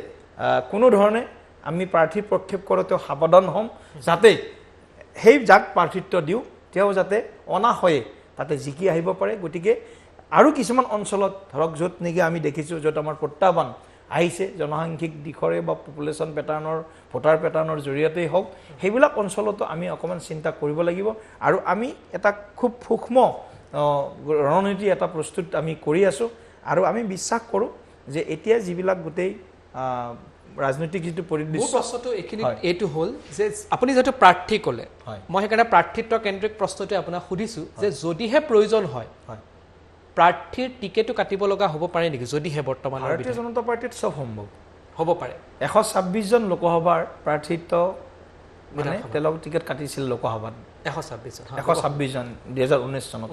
কোনো ধৰণে আমি প্ৰাৰ্থী প্ৰক্ষেপ কৰোঁতেও সাৱধান হ'ম, যাতে সেই যাক প্ৰাৰ্থিত্ব দিওঁ তেওঁ যাতে অনাহয়ে তাতে জিকি আহিব পাৰে গতিকে আৰু কিছুমান অঞ্চলত ধৰক য'ত নেকি আমি দেখিছোঁ য'ত আমাৰ প্ৰত্যাহ্বান আহিছে জনসাংখ্যিক দিশৰে বা পপুলেশ্যন পেটাৰ্নৰ ভোটাৰ পেটাৰ্নৰ জৰিয়তেই হওক সেইবিলাক অঞ্চলতো আমি অকণমান চিন্তা কৰিব লাগিব আৰু আমি এটা খুব সূক্ষ্ম ৰণনীতি এটা প্ৰস্তুত আমি কৰি আছোঁ আৰু আমি বিশ্বাস কৰোঁ যে এতিয়া যিবিলাক গোটেই ৰাজনৈতিক যিটো পৰিদৃশ্য প্ৰশ্নটো এইটো হ'ল যে আপুনি যিহেতু প্ৰাৰ্থী ক'লে মই সেইকাৰণে প্ৰাৰ্থিত্ব কেন্দ্ৰিক প্ৰশ্নটো আপোনাক সুধিছোঁ যে যদিহে প্ৰয়োজন হয় প্ৰাৰ্থীৰ টিকেটো কাটিব লগা হ'ব পাৰে নেকি যদিহে বৰ্তমান ভাৰতীয় জনতা পাৰ্টিত চব সম্ভৱ হ'ব পাৰে 126 জন লোকসভাৰ প্ৰাৰ্থিত্ব মানে তেওঁলোক টিকেট কাটিছিল লোকসভাত 126 জন 2019 চনত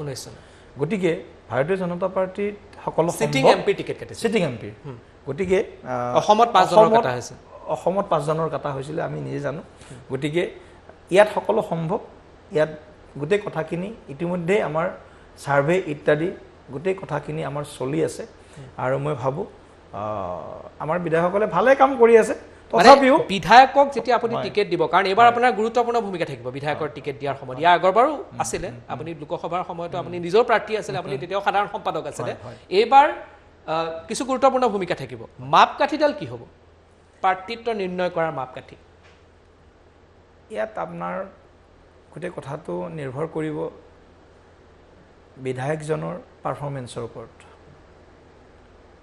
গতিকে ভাৰতীয় জনতা পাৰ্টিত সকলো চিটিং এমপি টিকেট কাটিছিল চিটিং এমপি গতিকে অসমত 5 জনৰ কাটা হৈছে অসমত 5 জনৰ কাটা হৈছিল আমি নিজে জানো গতিকে ইয়াত সকলো সম্ভৱ ইয়াত গোটেই কথাখিনি ইতিমধ্যে আমাৰ সাৰ্ভে ইত্যাদি গোটেই কথাখিনি আমাৰ চলি আছে আৰু মই ভাবো আমাৰ বিধায়কসকলে ভালে কাম কৰি আছে তথাপিও বিধায়কক যেতিয়া আপুনি টিকেট দিব কাৰণ এবাৰ আপোনাৰ গুৰুত্বপূৰ্ণ ভূমিকা থাকিব বিধায়কৰ টিকেট দিয়াৰ সময়ত ইয়াৰ আগৰবাৰো আছিলে আপুনি লোকসভাৰ সময়তো আপুনি নিজৰ প্ৰাৰ্থী আছিলে আপুনি তেতিয়াও সাধাৰণ সম্পাদক আছিলে এইবাৰ কিছু গুৰুত্বপূৰ্ণ ভূমিকা থাকিব মাপকাঠিডাল কি হ'ব প্ৰাৰ্থিত্ব নিৰ্ণয় কৰাৰ মাপকাঠি ইয়াত আপোনাৰ গোটেই কথাটো নিৰ্ভৰ কৰিব বিধায়কজনৰ পাৰফৰ্মেন্সৰ ওপৰত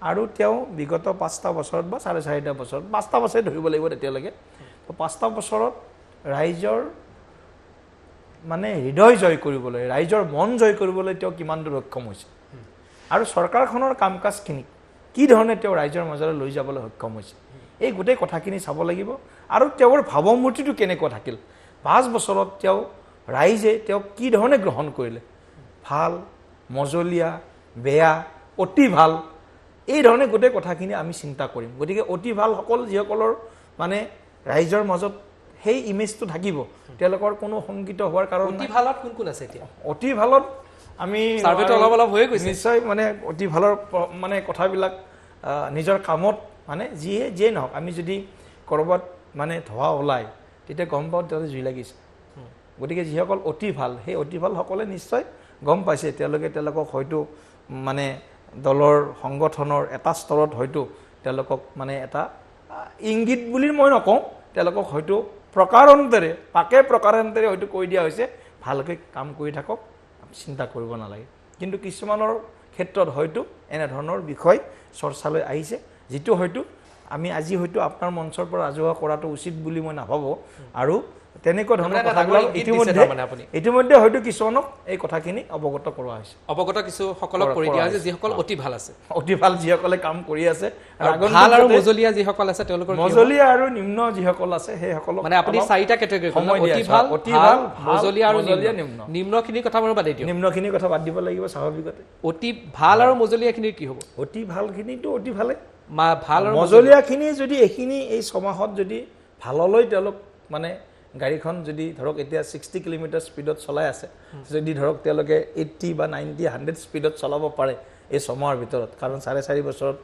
আৰু তেওঁ বিগত 5টা বছৰত বা 4.5টা বছৰত 5টা বছৰ ধৰিব লাগিব তেতিয়ালৈকে তো 5টা বছৰত ৰাইজৰ মানে হৃদয় জয় কৰিবলৈ ৰাইজৰ মন জয় কৰিবলৈ তেওঁ কিমান দূৰ সক্ষম হৈছে আৰু চৰকাৰখনৰ কামকাজখিনি কি ধৰণে তেওঁ ৰাইজৰ মাজলৈ লৈ যাবলৈ সক্ষম হৈছে এই গোটেই কথাখিনি চাব লাগিব আৰু তেওঁৰ ভাৱমূৰ্তিটো কেনেকুৱা থাকিল 5 বছৰত তেওঁ ৰাইজে তেওঁ কি ধৰণে গ্ৰহণ কৰিলে ভাল মজলীয়া বেয়া অতি ভাল এই ধৰণে গোটেই কথাখিনি আমি চিন্তা কৰিম গতিকে অতি ভাল সকল যিসকলৰ মানে ৰাইজৰ মাজত সেই ইমেজটো থাকিব তেওঁলোকৰ কোনো সংগীত হোৱাৰ কাৰণ অতি ভালত কোন কোন আছে এতিয়া অতি ভালত আমি সাৰ্ভেটো অলপ হৈ গৈছে নিশ্চয় মানে অতি ভালৰ মানে কথাবিলাক নিজৰ কামত মানে যিয়ে নহওক আমি যদি কৰবাত মানে ধোৱা ওলাই তেতিয়া গম পাওঁ তাতে জুই লাগিছে গতিকে যিসকল অতি ভাল সেই অতি ভাল সকলে নিশ্চয় গম পাইছে তেওঁলোকক হয়তো মানে দলৰ সংগঠনৰ এটা স্তৰত হয়তো তেওঁলোকক মানে এটা ইংগিত বুলি মই নকওঁ তেওঁলোকক হয়তো প্ৰকাৰান্তৰে হয়তো কৈ দিয়া হৈছে ভালকৈ কাম কৰি থাকক চিন্তা কৰিব নালাগে কিন্তু কিছুমানৰ ক্ষেত্ৰত হয়তো এনে ধৰণৰ বিষয় চৰ্চালৈ আহিছে যিটো হয়তো আমি আজি হয়তো আপোনাৰ মঞ্চৰ পৰা ৰাজহুৱা কৰাটো উচিত বুলি মই নাভাবো আৰু তেনেকুৱা ধৰণৰ কথাবিলাক ইতিমধ্যে হয়তো কিছুমানক এই কথাখিনি অৱগত কৰোৱা হৈছে অৱগত কিছু সকলক কৰি দিয়া হৈছে যিসকল অতি ভাল আছে অতি ভাল যিসকলে কাম কৰি আছে ভাল আৰু মজলীয়া যিসকল আছে তেওঁলোকৰ মজলীয়া আৰু নিম্ন যিসকল আছে সেই সকলক মানে আপুনি 4টা কেটেগৰী অতি ভাল মজলীয়া আৰু নিম্নখিনিৰ কথা বাৰু বাদ দিয়ক নিম্নখিনিৰ কথা বাদ দিব লাগিব স্বাভাৱিকতে অতি ভাল আৰু মজলীয়াখিনিৰ কি হ'ব অতি ভালখিনিটো অতি ভালে ভাল আৰু মজলীয়াখিনি যদি এইখিনি এই ছমাহত যদি ভাললৈ তেওঁলোক মানে গাড়ীখন যদি ধৰক এতিয়া 60 কিলোমিটাৰ স্পীডত চলাই আছে যদি ধৰক তেওঁলোকে 80 বা 90 100 স্পীডত চলাব পাৰে এই ছমাহৰ ভিতৰত কাৰণ 4.5 বছৰত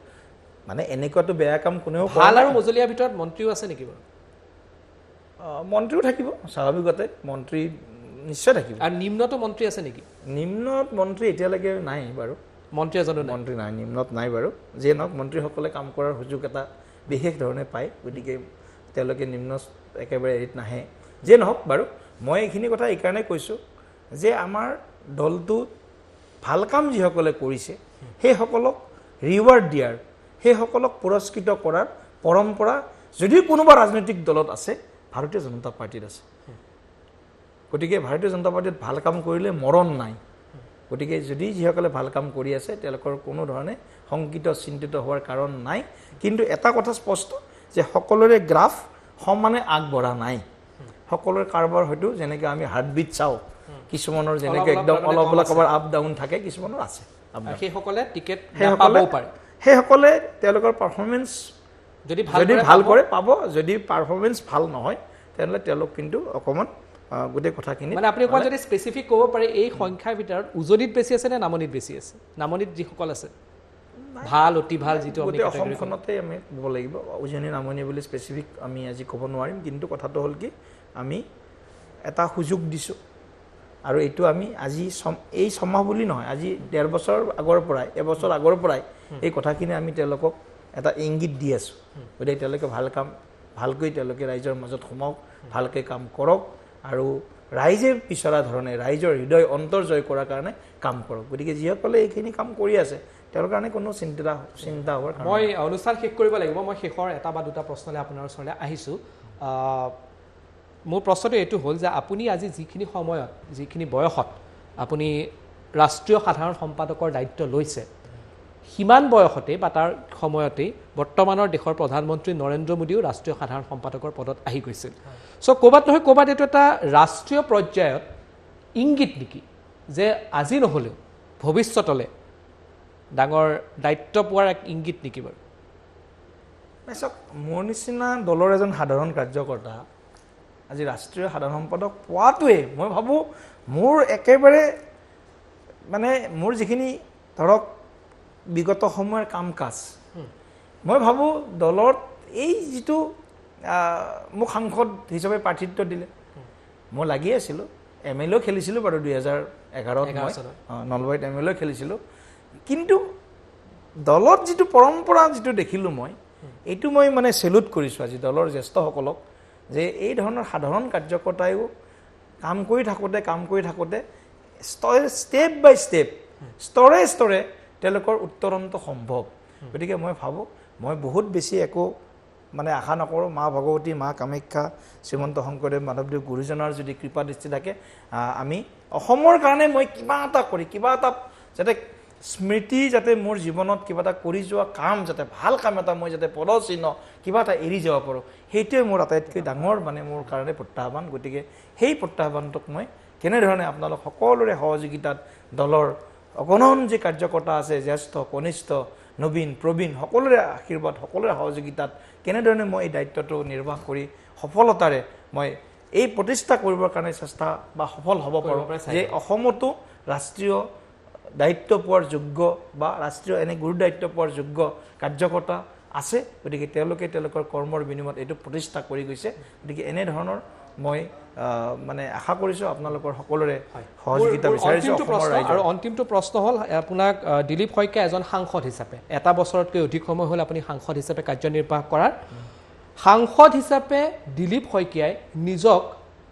মানে এনেকুৱাটো বেয়া কাম কোনেও ভাল আৰু মজলীয়াৰ ভিতৰত মন্ত্ৰীও আছে নেকি বাৰু মন্ত্ৰীও থাকিব স্বাভাৱিকতে মন্ত্ৰী নিশ্চয় থাকিব আৰু নিম্নতো মন্ত্ৰী আছে নেকি নিম্নত মন্ত্ৰী এতিয়ালৈকে নাই বাৰু মন্ত্ৰী এজনো মন্ত্ৰী নাই নিম্নত নাই বাৰু যিয়ে নহওক মন্ত্ৰীসকলে কাম কৰাৰ সুযোগ এটা বিশেষ ধৰণে পায় গতিকে তেওঁলোকে নিম্ন একেবাৰে এৰিত নাহে যিয়ে নহওক বাৰু মই এইখিনি কথা এইকাৰণে কৈছোঁ যে আমাৰ দলটো ভাল কাম যিসকলে কৰিছে সেইসকলক ৰিৱাৰ্ড দিয়াৰ সেইসকলক পুৰস্কৃত কৰাৰ পৰম্পৰা যদি কোনোবা ৰাজনৈতিক দলত আছে ভাৰতীয় জনতা পাৰ্টিত আছে গতিকে ভাৰতীয় জনতা পাৰ্টিত ভাল কাম কৰিলে মৰণ নাই গতিকে যদি যিসকলে ভাল কাম কৰি আছে তেওঁলোকৰ কোনো ধৰণে শংকিত চিন্তিত হোৱাৰ কাৰণ নাই কিন্তু এটা কথা স্পষ্ট যে সকলোৰে গ্ৰাফ সমানে আগবঢ়া নাই সকলোৰে কাৰবাৰ হয়তো যেনেকৈ আমি হাৰ্টবিট চাওঁ কিছুমানৰ যেনেকৈ একদম অলপ অলপ কবাৰ আপ ডাউন থাকে কিছুমানৰ আছে সেইসকলে টিকেট নাপাবও পাৰে সেইসকলে তেওঁলোকৰ পাৰফৰ্মেন্স যদি ভাল কৰে পাব যদি পাৰফৰ্মেন্স ভাল নহয় তেনেহ'লে তেওঁলোক কিন্তু অকণমান গোটেই কথাখিনি মানে আপুনি অকণমান যদি স্পেচিফিক ক'ব পাৰে এই সংখ্যাৰ ভিতৰত উজনিত বেছি আছে নে নামনিত বেছি আছে নামনিত যিসকল আছে ভাল অতি ভাল যিটো আমি অসমখনতে আমি ক'ব লাগিব উজনি নামনি বুলি স্পেচিফিক আমি আজি ক'ব নোৱাৰিম কিন্তু কথাটো হ'ল কি আমি এটা সুযোগ দিছোঁ আৰু এইটো আমি আজি এই ছমাহ বুলি নহয়, আজি 1.5 বছৰ আগৰ পৰাই, এবছৰ আগৰ পৰাই এই কথাখিনি আমি তেওঁলোকক এটা ইংগিত দি আছোঁ। গতিকে তেওঁলোকে ভালকৈ তেওঁলোকে ৰাইজৰ মাজত সোমাওক, ভালকৈ কাম কৰক আৰু ৰাইজে বিচৰা ধৰণে ৰাইজৰ হৃদয় অন্তৰ জয় কৰাৰ কাৰণে কাম কৰক। গতিকে যিসকলে এইখিনি কাম কৰি আছে তেওঁলোকৰ কাৰণে কোনো চিন্তা হোৱাৰ কাৰণ মই অনুষ্ঠান শেষ কৰিব লাগিব। মই শেষৰ এটা বা দুটা প্ৰশ্নলৈ আপোনাৰ ওচৰলৈ আহিছোঁ। মোৰ প্ৰশ্নটো এইটো হ'ল যে আপুনি আজি যিখিনি সময়ত, যিখিনি বয়সত আপুনি ৰাষ্ট্ৰীয় সাধাৰণ সম্পাদকৰ দায়িত্ব লৈছে, সিমান বয়সতেই বা তাৰ সময়তেই বৰ্তমানৰ দেশৰ প্ৰধানমন্ত্ৰী নৰেন্দ্ৰ মোদীও ৰাষ্ট্ৰীয় সাধাৰণ সম্পাদকৰ পদত আহি গৈছিল। চ' ক'ৰবাত নহয় ক'ৰবাত এইটো এটা ৰাষ্ট্ৰীয় পৰ্যায়ত ইংগিত নেকি যে আজি নহ'লেও ভৱিষ্যতলৈ ডাঙৰ দায়িত্ব পোৱাৰ এক ইংগিত নেকি বাৰু? চাওক, মোৰ নিচিনা দলৰ এজন সাধাৰণ কাৰ্যকৰ্তা আজি ৰাষ্ট্ৰীয় সাধাৰণ সম্পাদক পোৱাটোৱে মই ভাবোঁ মোৰ একেবাৰে মানে মোৰ যিখিনি ধৰক বিগত সময়ৰ কাম কাজ, মই ভাবোঁ দলত এই যিটো মোক সাংসদ হিচাপে প্ৰাৰ্থিত্ব দিলে, মই লাগি আছিলোঁ, MLA খেলিছিলোঁ বাৰু 2011ত মই নলবাৰীত MLA খেলিছিলোঁ। কিন্তু দলত যিটো পৰম্পৰা যিটো দেখিলোঁ মই, এইটো মই মানে চেলুট কৰিছোঁ আজি দলৰ জ্যেষ্ঠসকলক, যে এই ধৰণৰ সাধাৰণ কাৰ্যকৰ্তায়ো কাম কৰি থাকোঁতে ষ্টেপ বাই ষ্টেপ, স্তৰে স্তৰে তেওঁলোকৰ উত্তৰন্ত সম্ভৱ। গতিকে মই ভাবোঁ মই বহুত বেছি একো মানে আশা নকৰোঁ। মা ভগৱতী, মা কামাখ্যা, শ্ৰীমন্ত শংকৰদেৱ, মাধৱদেৱ গুৰুজনাৰ যদি কৃপা দৃষ্টি থাকে, আমি অসমৰ কাৰণে মই কিবা এটা যাতে স্মৃতি, যাতে মোৰ জীৱনত কিবা এটা কৰি যোৱা কাম, যাতে ভাল কাম এটা মই যাতে পদচিহ্ন কিবা এটা এৰি যাব পাৰোঁ, সেইটোৱে মোৰ আটাইতকৈ ডাঙৰ মানে মোৰ কাৰণে প্ৰত্যাহ্বান। গতিকে সেই প্ৰত্যাহ্বানটোক মই কেনেধৰণে আপোনালোক সকলোৰে সহযোগিতাত, দলৰ অগণন যি কাৰ্যকৰ্তা আছে, জ্যেষ্ঠ, কনিষ্ঠ, নবীন, প্ৰবীণ, সকলোৰে আশীৰ্বাদ, সকলোৰে সহযোগিতাত কেনেধৰণে মই এই দায়িত্বটো নিৰ্বাহ কৰি সফলতাৰে মই এই প্ৰতিষ্ঠা কৰিবৰ কাৰণে চেষ্টা বা সফল হ'ব পাৰোঁ, যে অসমতো ৰাষ্ট্ৰীয় দায়িত্ব পোৱাৰ যোগ্য বা ৰাষ্ট্ৰীয় এনে গুৰু দায়িত্ব পোৱাৰ যোগ্য কাৰ্যকৰ্তা আছে। গতিকে তেওঁলোকে তেওঁলোকৰ কৰ্মৰ বিনিময়ত এইটো প্ৰতিষ্ঠা কৰি গৈছে। গতিকে এনেধৰণৰ মই মানে আশা কৰিছোঁ আপোনালোকৰ সকলোৰে সহযোগিতা বিচাৰিছোঁ। আৰু অন্তিমটো প্ৰশ্ন হ'ল, আপোনাক দিলীপ শইকীয়া এজন সাংসদ হিচাপে, এটা বছৰতকৈ অধিক সময় হ'ল আপুনি সাংসদ হিচাপে কাৰ্যনিৰ্বাহ কৰাৰ, সাংসদ হিচাপে দিলীপ শইকীয়াই নিজক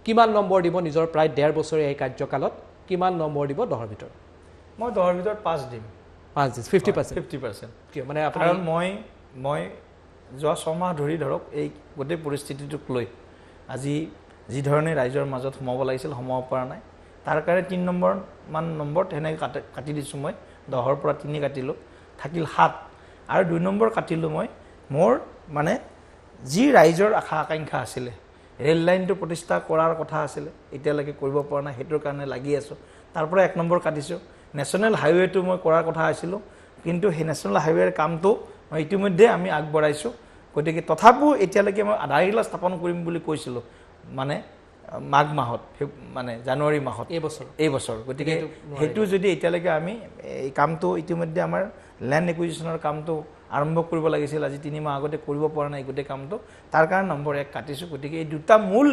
কিমান নম্বৰ দিব? নিজৰ প্ৰায় 1.5 বছৰীয়া এই কাৰ্যকালত কিমান নম্বৰ দিব 10ৰ ভিতৰত? মই 10ৰ ভিতৰত 5 দিম। 5 দিম, 50%? 50%। কিয় মানে? কাৰণ মই যোৱা 6 মাহ ধৰি ধৰক এই গোটেই পৰিস্থিতিটোক লৈ আজি যি ধৰণে ৰাইজৰ মাজত সোমাব লাগিছিল সোমাব পৰা নাই, তাৰ কাৰণে 3 নম্বৰ তেনেকৈ কাটি দিছোঁ। মই 10ৰ পৰা 3 কাটিলোঁ, থাকিল 7, আৰু 2 নম্বৰ কাটিলোঁ মই মোৰ মানে যি ৰাইজৰ আশা আকাংক্ষা আছিলে, ৰেল লাইনটো প্ৰতিষ্ঠা কৰাৰ কথা আছিলে, এতিয়ালৈকে কৰিব পৰা নাই, সেইটোৰ কাৰণে লাগি আছোঁ, তাৰ পৰা 1 নম্বৰ কাটিছোঁ। নেশ্যনেল হাইৱেটো মই কৰাৰ কথা আছিলোঁ, কিন্তু সেই নেশ্যনেল হাইৱেৰ কামটো মই ইতিমধ্যে আমি আগবঢ়াইছোঁ। গতিকে তথাপিও এতিয়ালৈকে মই আধাৰশিলা স্থাপন কৰিম বুলি কৈছিলোঁ, মানে মাঘ মাহত, মানে জানুৱাৰী মাহত এই বছৰ। গতিকে সেইটো যদি এতিয়ালৈকে আমি এই কামটো ইতিমধ্যে আমাৰ লেণ্ড একুইজিশ্যনৰ কামটো আৰম্ভ কৰিব লাগিছিল, আজি 3 মাহ আগতে কৰিব পৰা নাই গোটেই কামটো, তাৰ কাৰণে নম্বৰ 1 কাটিছোঁ। গতিকে এই দুটা মূল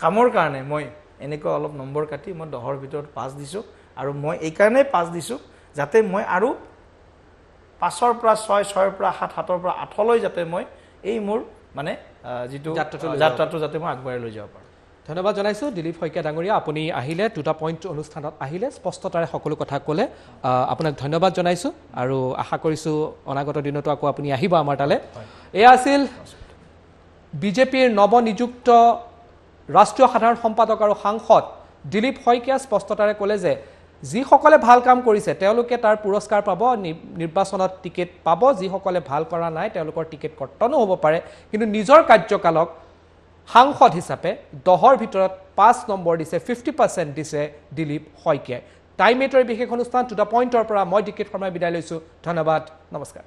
কামৰ কাৰণে মই এনেকুৱা অলপ নম্বৰ কাটি মই 10ৰ ভিতৰত 5 দিছোঁ। আৰু মই এইকাৰণেই 5 দিছোঁ যাতে মই আৰু 5ৰ পৰা 6, 6ৰ পৰা 7, 7ৰ পৰা 8লৈ যাতে মই এই মোৰ মানে যিটো যাত্ৰাটো যাতে মই আগবঢ়াই লৈ যাব পাৰোঁ। ধন্যবাদ জনাইছোঁ দিলীপ শইকীয়া ডাঙৰীয়া, আপুনি আহিলে, 2টা পইণ্ট অনুষ্ঠানত আহিলে, স্পষ্টতাৰে সকলো কথা ক'লে, আপোনাক ধন্যবাদ জনাইছোঁ আৰু আশা কৰিছোঁ অনাগত দিনতো আকৌ আপুনি আহিব আমাৰ তালৈ। এয়া আছিল বিজেপিৰ নৱনিযুক্ত ৰাষ্ট্ৰীয় সাধাৰণ সম্পাদক আৰু সাংসদ দিলীপ শইকীয়া। স্পষ্টতাৰে ক'লে যে যিসকলে ভাল কাম কৰিছে তেওঁলোকে তাৰ পুৰস্কাৰ পাব, নিৰ্বাচনত টিকেট পাব, যিসকলে ভাল কৰা নাই তেওঁলোকৰ টিকেট কৰ্তনো হ'ব পাৰে, কিন্তু নিজৰ কাৰ্যকালক সাংসদ হিচাপে 10ৰ ভিতৰত 5 নম্বৰ দিছে, 50% দিছে দিলীপ শইকীয়াই। টাইম এইটৰ বিশেষ অনুষ্ঠান 2টা পইণ্টৰ পৰা মই ডিকেট শৰ্মাই বিদায় লৈছোঁ। ধন্যবাদ, নমস্কাৰ।